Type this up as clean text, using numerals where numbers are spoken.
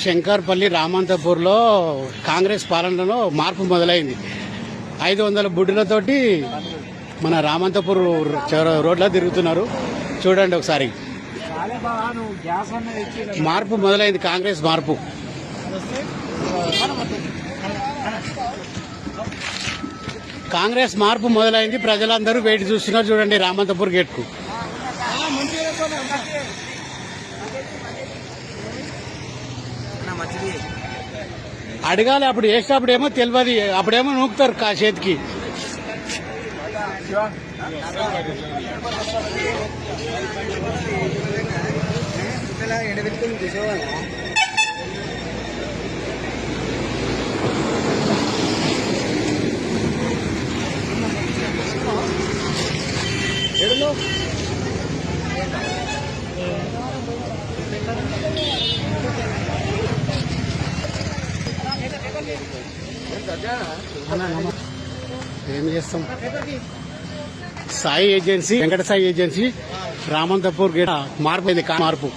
శంకర్పల్లి రామంతపూర్లో కాంగ్రెస్ పాలనలో మార్పు మొదలైంది. 500 బుడ్డులతోటి మన రామంతపూర్ రోడ్లో తిరుగుతున్నారు. చూడండి ఒకసారి. మార్పు మొదలైంది, కాంగ్రెస్ మార్పు. కాంగ్రెస్ మార్పు మొదలైంది. ప్రజలందరూ వెయిట్ చూస్తున్నారు. చూడండి రామంతపూర్ గేట్కు. అడగాలి, అప్పుడు వేసినప్పుడు ఏమో తెలియదు, అప్పుడేమో నూకుతారు చేతికి. ఏం చేస్తాం. Sai agency, Venkata Sai agency Ramanthapur gate మార్పు అయింది. మార్పు